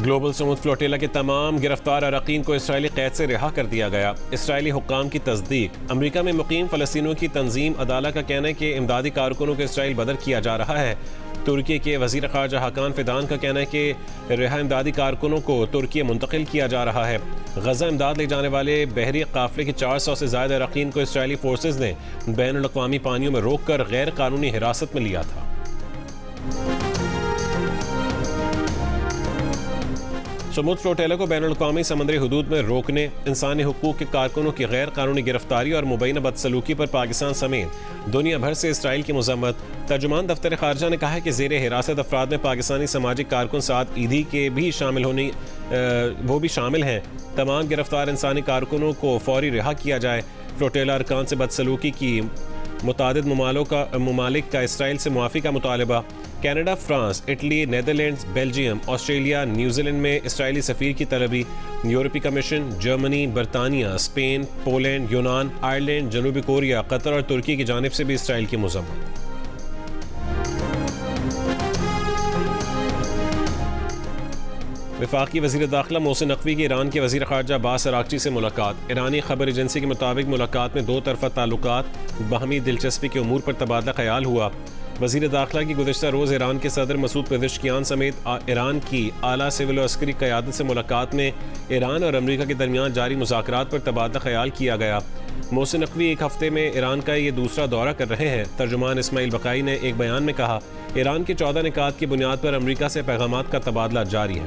Global समूद flotilla के तमाम गिरफ्तार अरकान को इसराइली कैद से रिहा कर दिया गया। इसराइली हुक्काम की तस्दीक। अमरीका में मुकीम फ़लस्तीनियों की तंजीम अदाला का कहना है कि इमदादी कारकुनों को इसराइल बदर किया जा रहा है। तुर्की के वज़ीर ख़ारजा हाकान फ़िदान का कहना है कि रिहा इमदादी कारकुनों को तुर्की मुंतकिल किया जा रहा है। गज़ा इमदाद ले जाने वाले बहरी काफ़िले के 400 से ज़्यादा अरकान को इसराइली फोर्सेज ने बैनुल अक़वामी पानियों में रोक कर गैर कानूनी हिरासत में लिया था। समूद फ्लोटेला को बैनुल अक़वामी समंदरी हदूद में रोकने, इंसानी हुकूक के कारकुनों की गैर कानूनी गिरफ्तारी और मुबैना बदसलूकी पर पाकिस्तान समेत दुनिया भर से इसराइल की मज़म्मत। तर्जुमान दफ्तर खारजा ने कहा है कि ज़ेर हिरासत अफराद में पाकिस्तानी सामाजिक कारकुन साद ईदी के भी शामिल हैं। तमाम गिरफ्तार इंसानी कारकुनों को फौरी रिहा किया जाए। फ्लोटेला अरकान से बदसलूकी की मुतादिद ममालिक का इसराइल से मुआफ़ी का मुतालबा। Canada, France, Italy, Netherlands, Belgium, Australia, New Zealand में इसराइली सफ़ीर की तलबी। यूरोपीय कमीशन, जर्मनी, बरतानिया, स्पेन, पोलैंड, यूनान, आयरलैंड, जनूबी कोरिया, कतर और तुर्की की जानिब से भी इसराइल की मज़म्मत। वफाकी वज़ीर दाखिला मोहसिन नकवी की ईरान के वज़ीर ख़ारजा अब्बास अराग़ची से मुलाकात। ईरानी खबर एजेंसी के मुताबिक मुलाकात में दो तरफ़ा ताल्लुकात, बाहमी दिलचस्पी के उमूर पर तबादला ख्याल हुआ। वज़ीर दाखिला की गुज़िश्ता रोज़ ईरान के सदर मसूद पेज़ेश्कियान समेत ईरान की आला सिविल और अस्करी क़यादत से मुलाकात में ईरान और अमरीका के दरमियान जारी मुज़ाकरात पर तबादला ख्याल किया गया। मोहसिन नकवी एक हफ्ते में ईरान का ये दूसरा दौरा कर रहे हैं। तर्जुमान इस्माइल बकाई ने एक बयान में कहा, ईरान के 14 निकात की बुनियाद पर अमरीका से पैगामात का तबादला जारी है।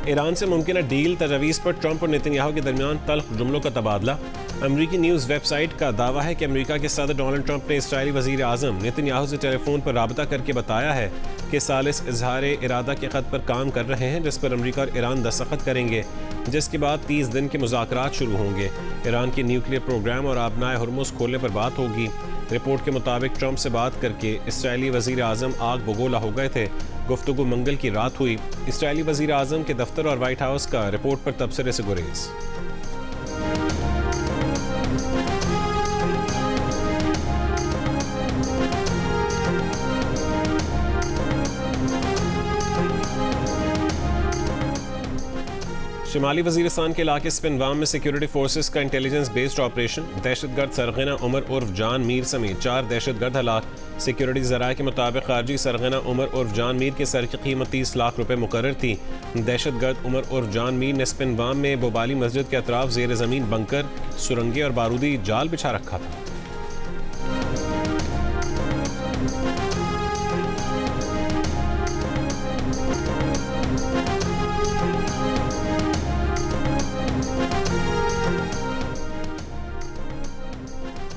ईरान से मुमकिन डील तजावीज़ पर ट्रंप और नेतन्याहू के दरमियान तल्ख जुमलों का तबादला। अमरीकी न्यूज़ वेबसाइट का दावा है कि अमरीका के सदर डोनाल्ड ट्रंप ने इसराइली वज़ीर आज़म नेतन्याहू से टेलीफोन पर राबता करके बताया है कि सालिस इजहार इरादा के ख़त पर काम कर रहे हैं, जिस पर अमरीका और ईरान दस्तखत करेंगे, जिसके बाद 30 दिन के मुज़ाकरात शुरू होंगे। ईरान के न्यूक्लियर प्रोग्राम और आबनाए हुर्मुज़ खोलने पर बात होगी। रिपोर्ट के मुताबिक ट्रंप से बात करके इसराइली वज़ीर आज़म आग बगोला हो गए थे। गुफ्तगू मंगल की रात हुई। इसराइली वज़ीर आज़म के दफ्तर और वाइट हाउस का रिपोर्ट पर तबसरे से गुरेज। शिमाली वज़ीरिस्तान के इलाके स्पिनवाम में सिक्योरिटी फोर्सेस का इंटेलिजेंस बेस्ड ऑपरेशन। दहशतगर्द सरगना उमर उर्फ जान मीर समेत 4 दहशतगर्द हलाक। सिक्योरिटी ज़राए के मुताबिक खारजी सरगना उमर उर्फ जान मीर के सर की कीमत 30 लाख रुपए मुकर्रर थी। दहशतगर्द उमर उर्फ जान मीर ने स्पिनवाम में बोबाली मस्जिद के अतराफ ज़ेर ज़मीन बंकर, सुरंगें और बारूदी जाल बिछा रखा था।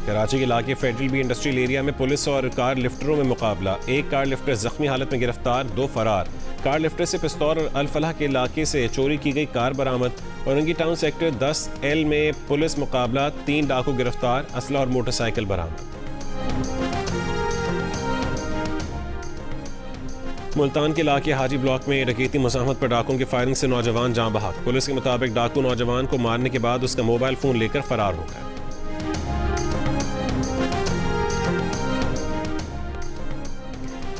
कराची के इलाके फेडरल बी इंडस्ट्रियल एरिया में पुलिस और कार लिफ्टरों में मुकाबला। एक कार लिफ्टर जख्मी हालत में गिरफ्तार, 2 फरार। कार लिफ्टर से पिस्तौल और अल-फलाह के इलाके से चोरी की गई कार बरामद। औरंगी टाउन सेक्टर 10L में पुलिस मुकाबला, 3 डाकू गिरफ्तार, असला और मोटरसाइकिल बरामद। मुल्तान के इलाके हाजी ब्लॉक में डकैती मुज़ाहमत पर डाकुओं की फायरिंग से नौजवान जाँ बहक। पुलिस के मुताबिक डाकू नौजवान को मारने के बाद उसका मोबाइल फ़ोन लेकर फरार हो गया।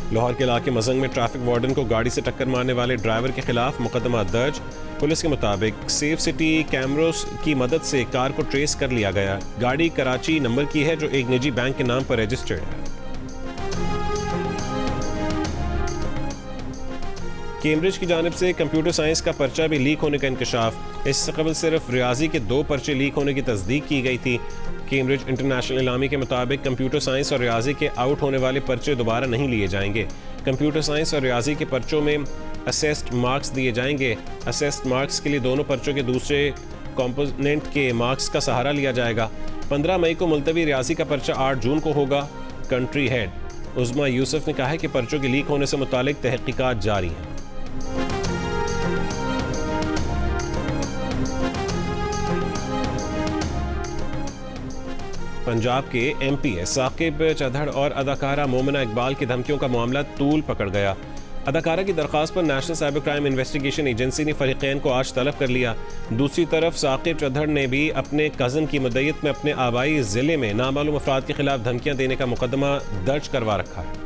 लाहौर के इलाके मजंग में ट्रैफिक वार्डन को गाड़ी से टक्कर मारने वाले ड्राइवर के खिलाफ मुकदमा दर्ज। पुलिस के मुताबिक सेफ सिटी कैमरों की मदद से कार को ट्रेस कर लिया गया। गाड़ी कराची नंबर की है जो एक निजी बैंक के नाम पर रजिस्टर्ड है। कैम्ब्रिज की जानिब से कंप्यूटर साइंस का पर्चा भी लीक होने का इंकशाफ। इससे कबल सिर्फ रियाजी के 2 पर्चे लीक होने की तस्दीक की गई थी। कैम्ब्रिज इंटरनेशनल इलामी के मुताबिक कंप्यूटर साइंस और रियाजी के आउट होने वाले पर्चे दोबारा नहीं लिए जाएंगे। कंप्यूटर साइंस और रियाजी के पर्चों में असेस्ड मार्क्स दिए जाएंगे। असेस्ड मार्क्स के लिए दोनों पर्चों के दूसरे कॉम्पोनेंट के मार्क्स का सहारा लिया जाएगा। 15 मई को मुलतवी रियाजी का पर्चा 8 जून को होगा। कंट्री हेड उज़्मा यूसुफ ने कहा है कि पर्चों के लीक होने से मुतालिक तहकीकात जारी हैं। पंजाब के MP साकिब चौधरी और अदाकारा मोमिना इकबाल की धमकियों का मामला तूल पकड़ गया। अदाकारा की दरख्वास्त पर national cyber crime investigation agency ने फरीकैन को आज तलब कर लिया। दूसरी तरफ साकिब चौधरी ने भी अपने कज़न की मुद्दत में अपने आबाई ज़िले में नामालूम अफराद के खिलाफ धमकियां देने का मुकदमा दर्ज करवा रखा है।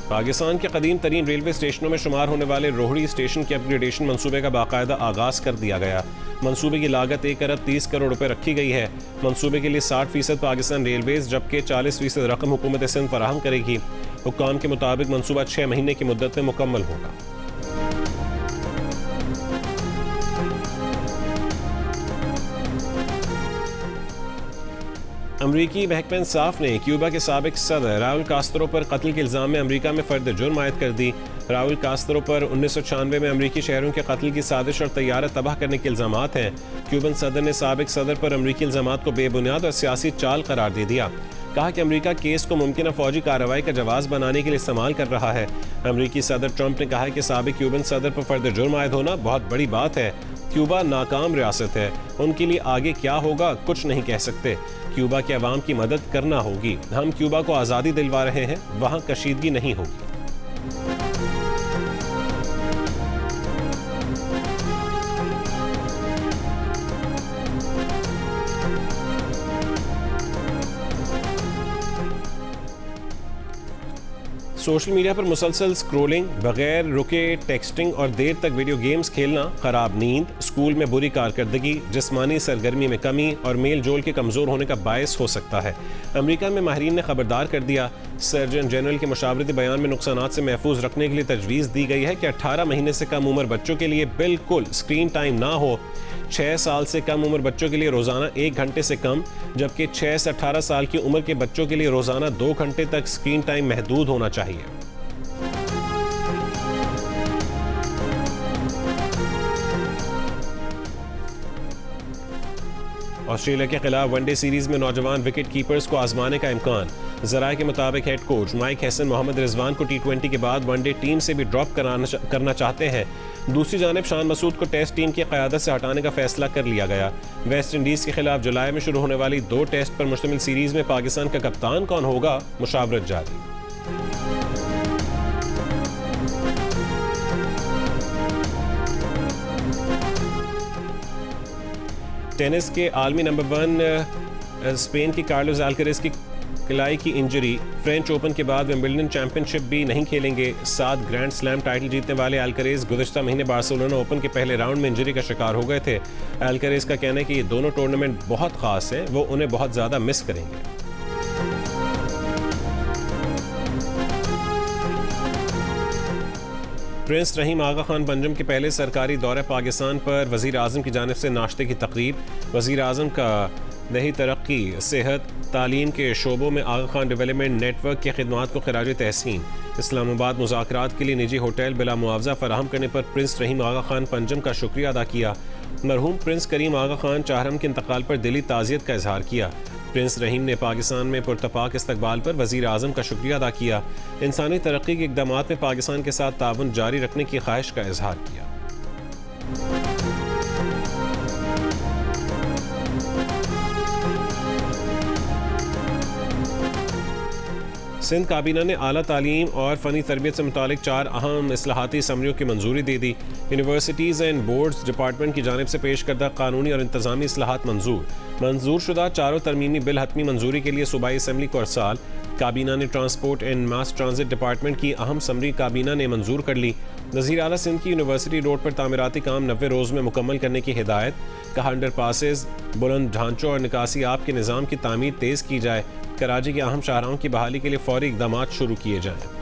पाकिस्तान के कदीम तरीन रेलवे स्टेशनों में शुमार होने वाले रोहड़ी स्टेशन के अपग्रेडेशन मंसूबे का बाकायदा आगाज़ कर दिया गया। मंसूबे की लागत 1 अरब 30 करोड़ रुपए रखी गई है। मंसूबे के लिए 60% पाकिस्तान रेलवेज जबकि 40% रकम हुकूमत सिंध फराहम करेगी। हुक्काम के मुताबिक मंसूबा 6 महीने की मुद्दत में मुकम्मल होगा। अमरीकी महकमा इंसाफ ने क्यूबा के साबिक सदर राउल कास्त्रो पर कत्ल के इल्ज़ाम में अमरीका में फ़र्द जुर्म आयद कर दी। राउल कास्त्रो पर 1996 में अमरीकी शहरों के कत्ल की साजिश और तैयारत तबाह करने के इल्ज़ाम हैं। क्यूबन सदर ने साबिक सदर पर अमरीकी इल्ज़ाम को बेबुनियाद और सियासी चाल करार दे दिया। कहा कि अमरीका केस को मुमकिन फौजी कार्रवाई का जवाब बनाने के लिए इस्तेमाल कर रहा है। अमरीकी सदर ट्रंप ने कहा है कि साबिक क्यूबन सदर पर फ़र्द जुर्म आयद होना बहुत बड़ी बात है। क्यूबा नाकाम रियासत है, उनके लिए आगे क्या होगा कुछ नहीं कह सकते। क्यूबा के अवाम की मदद करना होगी। हम क्यूबा को आज़ादी दिलवा रहे हैं, वहाँ कशीदगी नहीं होगी। सोशल मीडिया पर मुसलसल स्क्रोलिंग, बगैर रुके टेक्सटिंग और देर तक वीडियो गेम्स खेलना खराब नींद, स्कूल में बुरी कारकर्दगी, जिस्मानी सरगर्मी में कमी और मेल जोल के कमज़ोर होने का बायस हो सकता है। अमेरिका में माहिरीन ने खबरदार कर दिया। सर्जन जनरल के मुशावरती बयान में नुकसानात से महफूज रखने के लिए तजवीज़ दी गई है कि 18 महीने से कम उम्र बच्चों के लिए बिल्कुल स्क्रीन टाइम ना हो। 6 साल से कम उम्र बच्चों के लिए रोज़ाना 1 घंटे से कम, जबकि 6 से 18 साल की उम्र के बच्चों के लिए रोज़ाना 2 घंटे तक स्क्रीन टाइम महदूद होना चाहिए। ऑस्ट्रेलिया के खिलाफ वनडे सीरीज में नौजवान विकेट कीपर्स को आजमाने का इम्कान। जराये के मुताबिक head coach Mike Hesson Mohammad Rizwan को T20 के बाद वनडे टीम से भी ड्रॉप करना चाहते हैं। दूसरी जानिब शान मसूद को टेस्ट टीम की क़यादत से हटाने का फैसला कर लिया गया। वेस्ट इंडीज़ के खिलाफ जुलाई में शुरू होने वाली 2 टेस्ट पर मुश्तमिल सीरीज में पाकिस्तान का कप्तान कौन होगा, मुशावरत जारी। टेनिस के आलमी नंबर 1 स्पेन की कार्लोस अल्कारेज की कलाई की इंजरी, फ्रेंच ओपन के बाद विंबलडन चैंपियनशिप भी नहीं खेलेंगे। 7 ग्रैंड स्लैम टाइटल जीतने वाले अल्कारेज गुज़श्ता महीने बार्सिलोना ओपन के पहले राउंड में इंजरी का शिकार हो गए थे। अल्कारेज का कहना है कि ये दोनों टूर्नामेंट बहुत ख़ास हैं, वो उन्हें बहुत ज़्यादा मिस करेंगे। प्रिंस रहीम आगा खान पंजम के पहले सरकारी दौरे पाकिस्तान पर वज़ीर आज़म की जानिब से नाश्ते की तकरीब। वज़ीर आज़म का दही तरक्की, सेहत, तालीम के शोबों में आगा खान डेवलपमेंट नेटवर्क की खिदमात को खिराज तहसीन। इस्लामाबाद मुज़ाकरात के लिए निजी होटल बिला मुआवजा फराहम करने पर प्रिंस रहीम आगा खान पंजम का शुक्रिया अदा किया। मरहूम प्रिंस करीम आगा खान चाहरम के इंतकाल पर दिली ताज़ियत का इजहार किया। प्रिंस रहीम ने पाकिस्तान में पुरतपाक इस्तकबाल पर वज़ीर आज़म का शुक्रिया अदा किया। इंसानी तरक्की के इक़दामात में पाकिस्तान के साथ ताउन जारी रखने की ख्वाहिश का इजहार किया। सिंध काबीना ने आला तालीम और फ़नी तरबियत से मुतालिक 4 अहम इस्लाहाती असम्बलियों की मंजूरी दे दी। यूनिवर्सिटीज़ एंड बोर्ड्स डिपार्टमेंट की जानिब से पेश करदा कानूनी और इंतज़ामी इस्लाहात मंजूर शुदा 4 तरमीमी बिल हतमी मंजूरी के लिए सूबाई असम्बली को अरसाल। काबीना ने transport and mass transit department की अहम समरी काबीना ने मंजूर कर ली। वज़ीर आला सिंध की यूनिवर्सिटी रोड पर तामीराती काम 90 रोज़ में मुकम्मल करने की हिदायत। कहा अंडर पासेज, बुलंद ढांचों और निकासी आब के निज़ाम की तामीर तेज़ की जाए। कराची के अहम शाहराहों की बहाली के लिए फौरी इक़दाम शुरू किए जाएँ।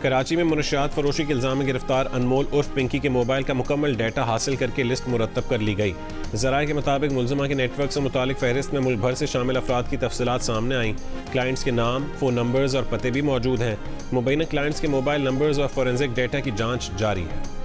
कराची में मनशियात फरोशी के इल्ज़ाम में गिरफ्तार अनमोल उर्फ पिंकी के मोबाइल का मुकम्मल डाटा हासिल करके लिस्ट मुरतब कर ली गई। ज़राए के मुताबिक मुलज़िमा के नेटवर्क से मुतालिक फहरिस्त में मुल्क भर से शामिल अफराद की तफसीलात सामने आईं। क्लाइंट्स के नाम, फ़ोन नंबर्स और पते भी मौजूद हैं। मुबैना क्लाइंट्स के मोबाइल नंबर्स और फोरेंसिक डेटा की जाँच जारी है।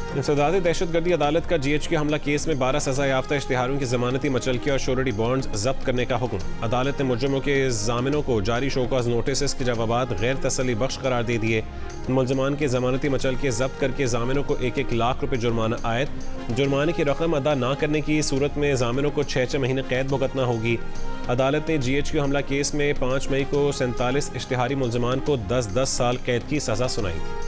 इंसदादी दहशतगर्दी अदालत का GHQ हमला केस में 12 सजा याफ्ता इश्तिहारों की जमानती मचलकी और श्योरिटी बॉन्ड्स जब्त करने का हुक्म। अदालत ने मुलजमों के जामिनों को जारी शोकॉज नोटिस के जवाबात गैर तसल्ली बख्श करार दे दिए। मुलजमान के जमानती मचलके जब्त करके जामिनों को 1-1 लाख रुपये जुर्माना आयद। जुर्माने की रकम अदा न करने की सूरत में जामिनों को 6-6 महीने कैद भुगतना होगी। अदालत ने GHQ हमला केस में 5 मई को 47 इश्तिहारी मुलजमान को 10-10 साल कैद की सजा सुनाई थी।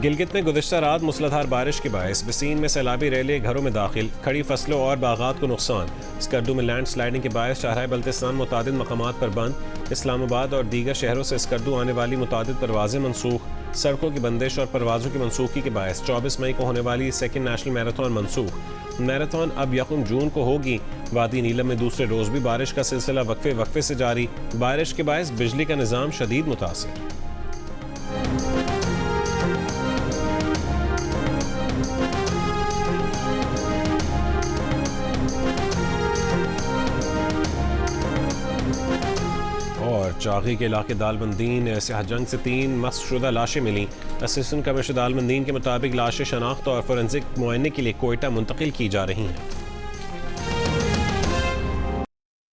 गिलगित में गुज़िश्ता रात मूसलाधार बारिश के बायस बसीन में सैलाबी रैली घरों में दाखिल, खड़ी फसलों और बागात को नुकसान। स्कर्दू में लैंड स्लाइडिंग के बायस शाहराह बल्तिस्तान मुतादिद मकामात पर बंद। इस्लामाबाद और दीगर शहरों से स्कर्दू आने वाली मुतादिद परवाज़ें मनसूख। सड़कों की बंदिश और परवाज़ों की मनसूखी के बायस 24 मई को होने वाली सेकेंड नेशनल मैराथन मनसूख। मैराथन अब 1 जून को होगी। वादी नीलम में दूसरे रोज़ भी बारिश का सिलसिला वक्फे से जारी। बारिश के बायस बिजली का निज़ाम शदीद मुतासिर। और चागी के इलाके दालबंदीन सियाह जंग से 3 मस्तशुदा लाशें मिलीं। असिस्टेंट कमिश्नर दालबंदीन के मुताबिक लाशें शनाख्त और फोरेंसिक मुआयने के लिए कोयटा मुंतकिल की जा रही हैं।